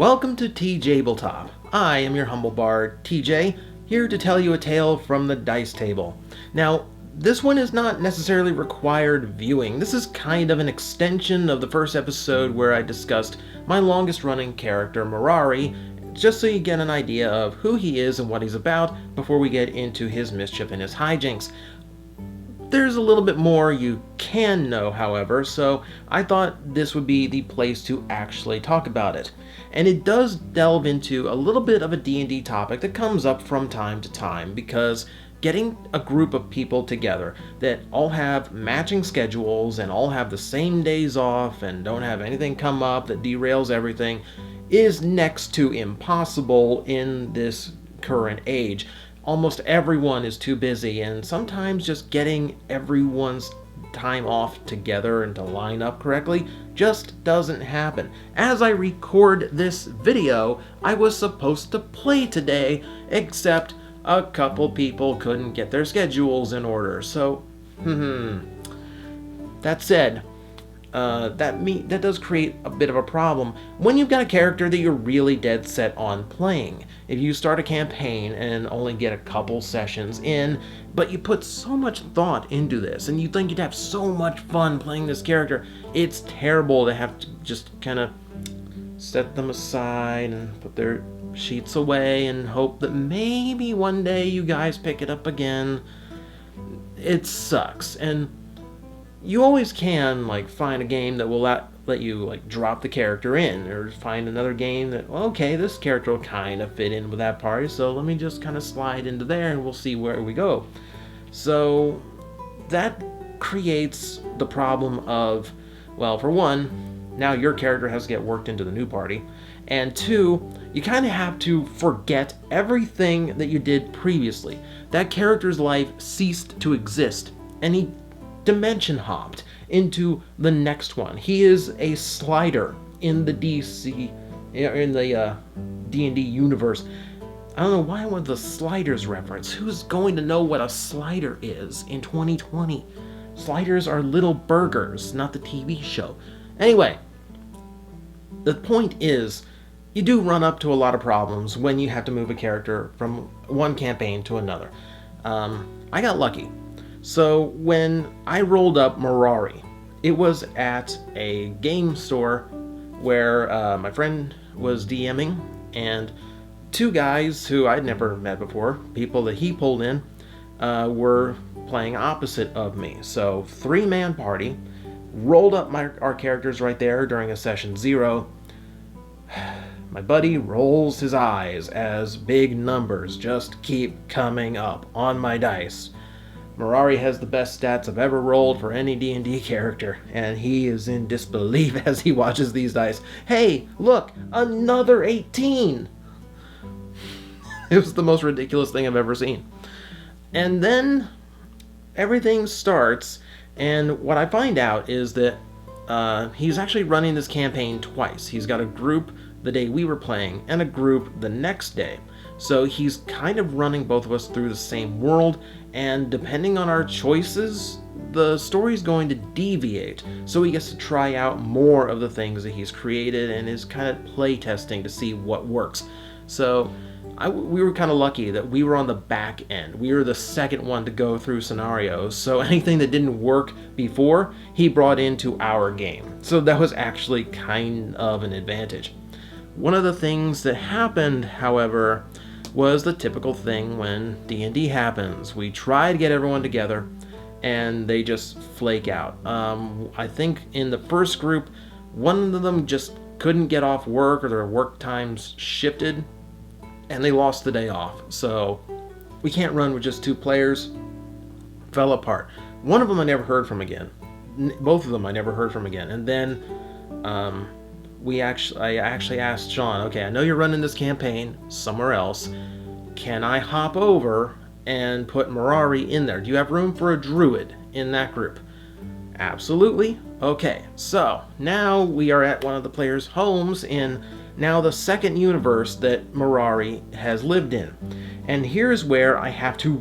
Welcome to TJbletop. I am your humble bard, TJ, here to tell you a tale from the dice table. Now, this one is not necessarily required viewing. This is kind of an extension of the first episode where I discussed my longest running character, Mirari, just so you get an idea of who he is and what he's about before we get into his mischief and his hijinks. There's a little bit more you can know, however, so I thought this would be the place to actually talk about it. And it does delve into a little bit of a D&D topic that comes up from time to time, because getting a group of people together that all have matching schedules and all have the same days off and don't have anything come up that derails everything is next to impossible in this current age. Almost everyone is too busy, and sometimes just getting everyone's time off together and to line up correctly just doesn't happen. As I record this video, I was supposed to play today, except a couple people couldn't get their schedules in order. So, that said, that does create a bit of a problem when you've got a character that you're really dead set on playing. If you start a campaign and only get a couple sessions in, but you put so much thought into this and you think you'd have so much fun playing this character, it's terrible to have to just kind of set them aside and put their sheets away and hope that maybe one day you guys pick it up again. It sucks. And you always can find a game that will let you drop the character in, or find another game that, well, okay, this character will kind of fit in with that party, so let me just kind of slide into there and we'll see where we go. So that creates the problem of, well, for one, now your character has to get worked into the new party, and two, you kind of have to forget everything that you did previously. That character's life ceased to exist, and he dimension hopped into the next one. He is a slider in the D&D universe. I don't know why I went the sliders reference. Who's going to know what a slider is in 2020? Sliders are little burgers, not the TV show. Anyway, the point is, you do run up to a lot of problems when you have to move a character from one campaign to another. I got lucky. So when I rolled up Mirari, it was at a game store where my friend was DMing, and two guys who I'd never met before, people that he pulled in, were playing opposite of me. So 3-man party, rolled up our characters right there during a session 0. My buddy rolls his eyes as big numbers just keep coming up on my dice. Mirari has the best stats I've ever rolled for any D&D character, and he is in disbelief as he watches these dice. Hey, look, another 18! It was the most ridiculous thing I've ever seen. And then everything starts, and what I find out is that he's actually running this campaign twice. He's got a group the day we were playing, and a group the next day. So he's kind of running both of us through the same world, and depending on our choices, the story's going to deviate. So he gets to try out more of the things that he's created and is kind of play testing to see what works. So we were kind of lucky that we were on the back end. We were the second one to go through scenarios, so anything that didn't work before, he brought into our game. So that was actually kind of an advantage. One of the things that happened, however, was the typical thing when D&D happens. We try to get everyone together, and they just flake out. I think in the first group, one of them just couldn't get off work, or their work times shifted, and they lost the day off. So we can't run with just 2 players. Fell apart. One of them I never heard from again. Both of them I never heard from again. And then I actually asked Sean, okay, I know you're running this campaign somewhere else. Can I hop over and put Mirari in there? Do you have room for a druid in that group? Absolutely. Okay, so now we are at one of the players' homes in now the second universe that Mirari has lived in. And here's where I have to...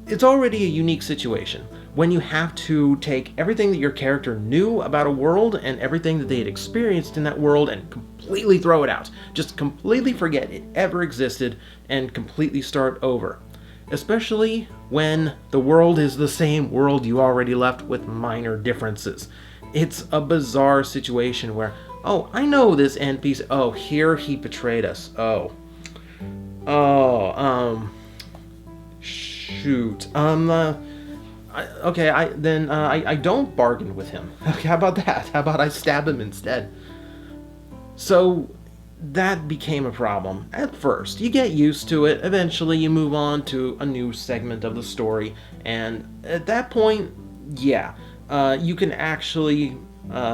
It's already a unique situation. when you have to take everything that your character knew about a world and everything that they had experienced in that world and completely throw it out. Just completely forget it ever existed and completely start over. Especially when the world is the same world you already left with minor differences. It's a bizarre situation where, oh, I know this NPC. Oh, here he betrayed us. Shoot. I don't bargain with him. Okay, how about that? How about I stab him instead? So that became a problem at first. You get used to it. Eventually you move on to a new segment of the story, and at that point, yeah, you can actually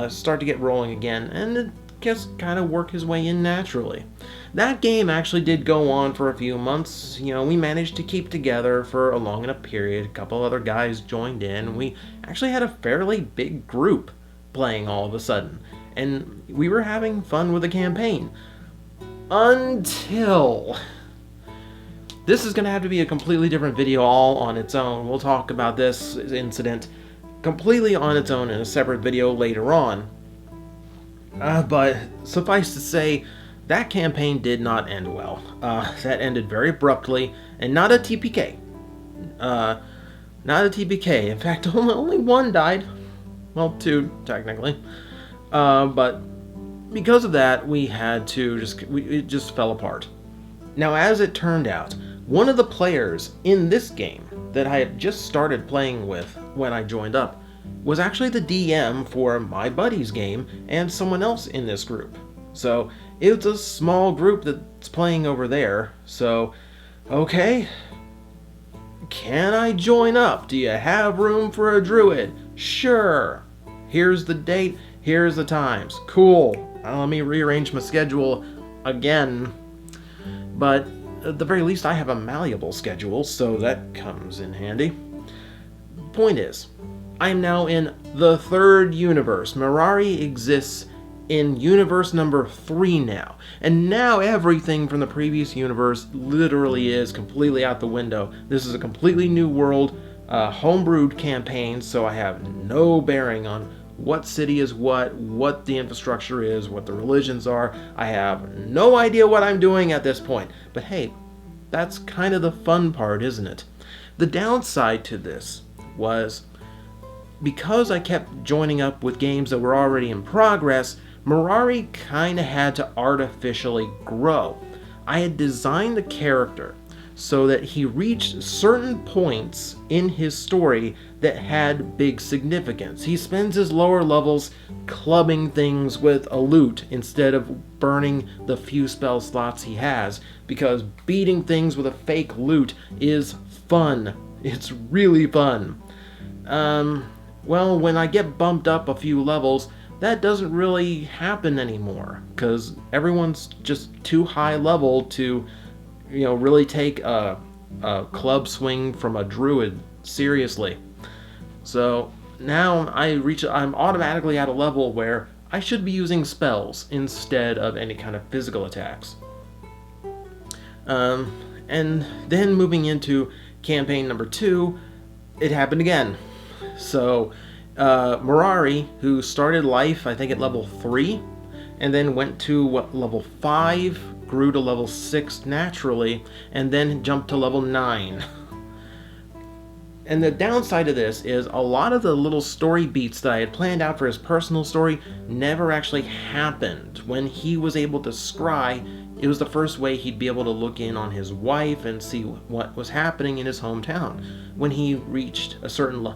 start to get rolling again, and it just kind of work his way in naturally. That game actually did go on for a few months. You know, we managed to keep together for a long enough period. A couple other guys joined in. We actually had a fairly big group playing all of a sudden, and we were having fun with the campaign. Until this is going to have to be a completely different video all on its own. We'll talk about this incident completely on its own in a separate video later on. But suffice to say, that campaign did not end well. That ended very abruptly, and not a TPK. Not a TPK. In fact, only one died. Well, two, technically. But because of that, we had to it just fell apart. Now, as it turned out, one of the players in this game that I had just started playing with when I joined up was actually the DM for my buddy's game and someone else in this group. So it's a small group that's playing over there. So, okay, can I join up? Do you have room for a druid? Sure. Here's the date. Here's the times. Cool. Let me rearrange my schedule again. But at the very least, I have a malleable schedule, so that comes in handy. Point is, I am now in the third universe. Mirari exists in universe number 3 now. And now everything from the previous universe literally is completely out the window. This is a completely new world, homebrewed campaign, so I have no bearing on what city is what the infrastructure is, what the religions are. I have no idea what I'm doing at this point. But hey, that's kind of the fun part, isn't it? The downside to this was, because I kept joining up with games that were already in progress, Mirari kinda had to artificially grow. I had designed the character so that he reached certain points in his story that had big significance. He spends his lower levels clubbing things with a loot instead of burning the few spell slots he has, because beating things with a fake loot is fun. It's really fun. Well, when I get bumped up a few levels, that doesn't really happen anymore, because everyone's just too high level to, really take a club swing from a druid seriously. So now I'm automatically at a level where I should be using spells instead of any kind of physical attacks. And then moving into campaign number 2, it happened again. So Mirari, who started life I think at level 3, and then went to level 5, grew to level 6 naturally, and then jumped to level 9. And the downside of this is a lot of the little story beats that I had planned out for his personal story never actually happened. When he was able to scry, it was the first way he'd be able to look in on his wife and see what was happening in his hometown. When he reached a certain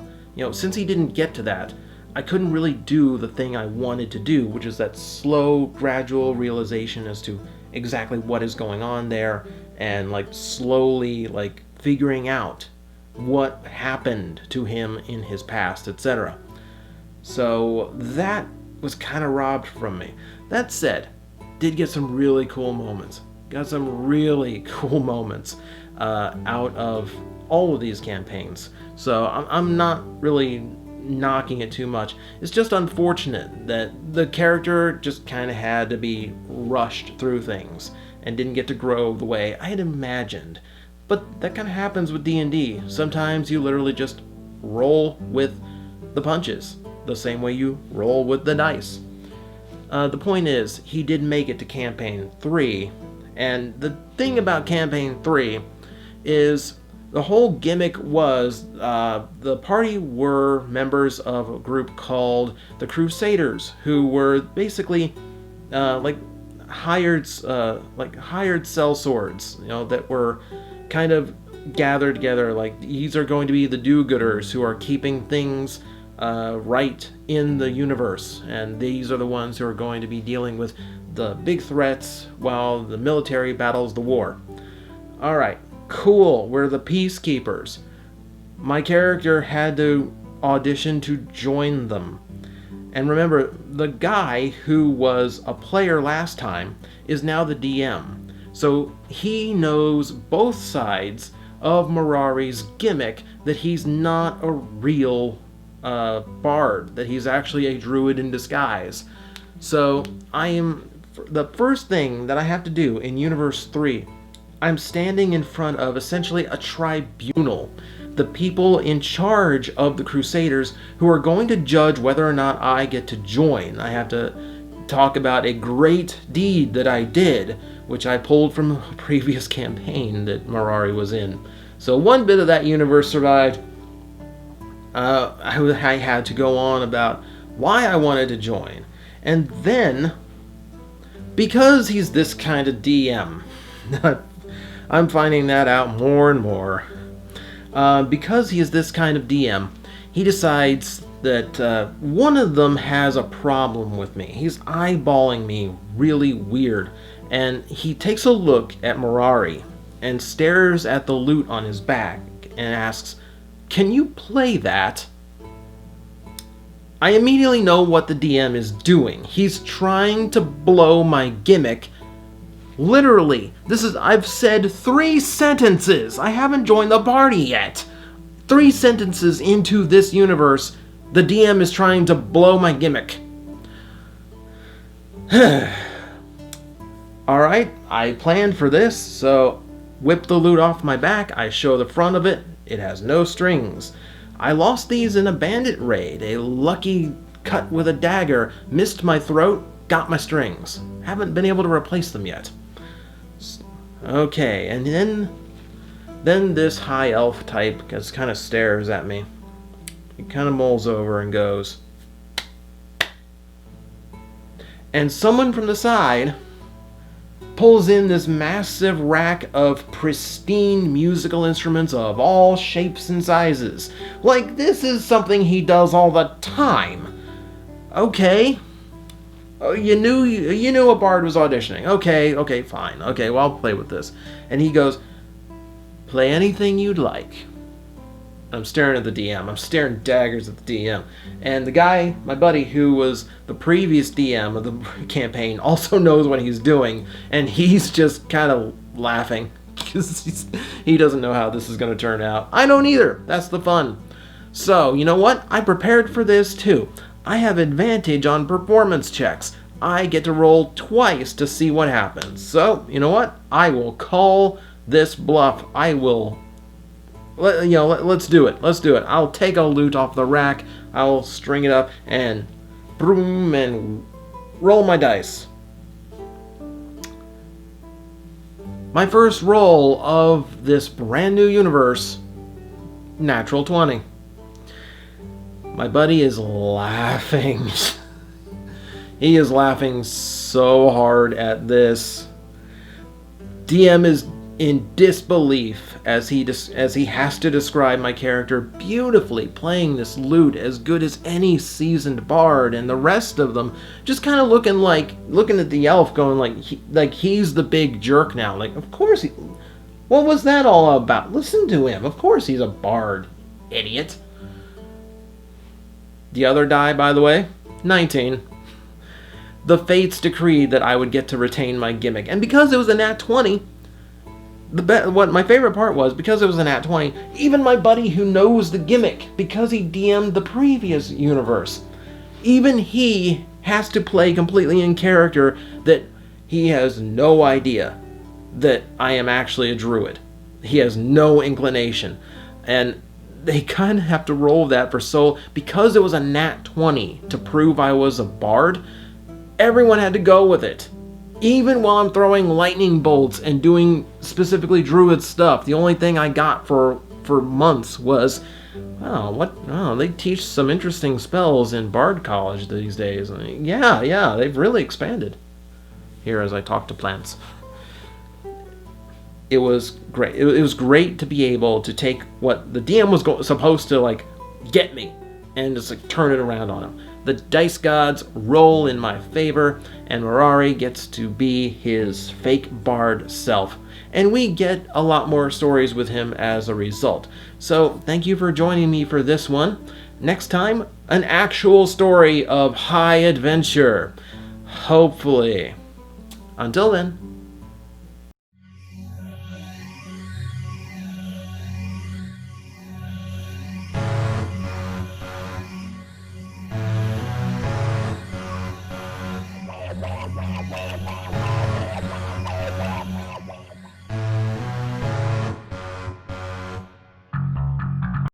since he didn't get to that, I couldn't really do the thing I wanted to do, which is that slow, gradual realization as to exactly what is going on there, and slowly figuring out what happened to him in his past, etc. So that was kind of robbed from me. That said, did get some really cool moments. Got some really cool moments out of all of these campaigns. So I'm not really knocking it too much. It's just unfortunate that the character just kind of had to be rushed through things and didn't get to grow the way I had imagined. But that kind of happens with D&D. Sometimes you literally just roll with the punches, the same way you roll with the dice. The point is, he did make it to Campaign 3, and the thing about Campaign 3 is the whole gimmick was the party were members of a group called the Crusaders, who were basically like hired sellswords, that were kind of gathered together. Like, these are going to be the do-gooders who are keeping things right in the universe, and these are the ones who are going to be dealing with the big threats while the military battles the war. Alright, cool, we're the peacekeepers. My character had to audition to join them. And remember, the guy who was a player last time is now the DM. So he knows both sides of Mirari's gimmick, that he's not a real bard, that he's actually a druid in disguise. So the first thing that I have to do in Universe 3, I'm standing in front of essentially a tribunal, the people in charge of the Crusaders, who are going to judge whether or not I get to join. I have to talk about a great deed that I did, which I pulled from a previous campaign that Mirari was in. So one bit of that universe survived. I had to go on about why I wanted to join. And then, because he's this kind of DM, I'm finding that out more and more. Because he is this kind of DM, he decides that one of them has a problem with me. He's eyeballing me really weird. And he takes a look at Mirari and stares at the loot on his back and asks, "Can you play that?" I immediately know what the DM is doing. He's trying to blow my gimmick. Literally, I've said 3 sentences. I haven't joined the party yet. 3 sentences into this universe, the DM is trying to blow my gimmick. Alright, I planned for this, so whip the loot off my back. I show the front of it. It has no strings. I lost these in a bandit raid. A lucky cut with a dagger missed my throat, got my strings. Haven't been able to replace them yet. Okay, and then this high elf type just kind of stares at me. He kind of mulls over and goes. And someone from the side pulls in this massive rack of pristine musical instruments of all shapes and sizes. Like, this is something he does all the time. Okay. Oh, you knew a bard was auditioning. Okay, fine. Okay, well, I'll play with this. And he goes, "Play anything you'd like." I'm staring at the DM. I'm staring daggers at the DM. And the guy, my buddy, who was the previous DM of the campaign, also knows what he's doing. And he's just kind of laughing because he doesn't know how this is going to turn out. I don't either. That's the fun. So, you know what? I prepared for this too. I have advantage on performance checks. I get to roll twice to see what happens. So, you know what? I will call this bluff. Let's do it. Let's do it. I'll take a loot off the rack. I'll string it up and boom and roll my dice. My first roll of this brand new universe, natural 20. My buddy is laughing. He is laughing so hard at this. DM is in disbelief as he has to describe my character beautifully playing this lute as good as any seasoned bard, and the rest of them just kind of looking at the elf going like he's the big jerk now. Like, of course what was that all about? Listen to him. Of course he's a bard, idiot. The other die, by the way, 19. The fates decreed that I would get to retain my gimmick, and because it was a nat 20, what my favorite part was, because it was a nat 20, even my buddy who knows the gimmick, because he DM'd the previous universe, even he has to play completely in character that he has no idea that I am actually a druid. He has no inclination. And they kind of have to roll that for because it was a nat 20 to prove I was a bard, everyone had to go with it. Even while I'm throwing lightning bolts and doing specifically druid stuff, the only thing I got for months was, they teach some interesting spells in Bard College these days. Yeah, they've really expanded. Here as I talk to plants. It was great. It was great to be able to take what the DM was supposed to like get me and just like turn it around on him. The dice gods roll in my favor, and Mirari gets to be his fake bard self. And we get a lot more stories with him as a result. So thank you for joining me for this one. Next time, an actual story of high adventure. Hopefully. Until then. Wow.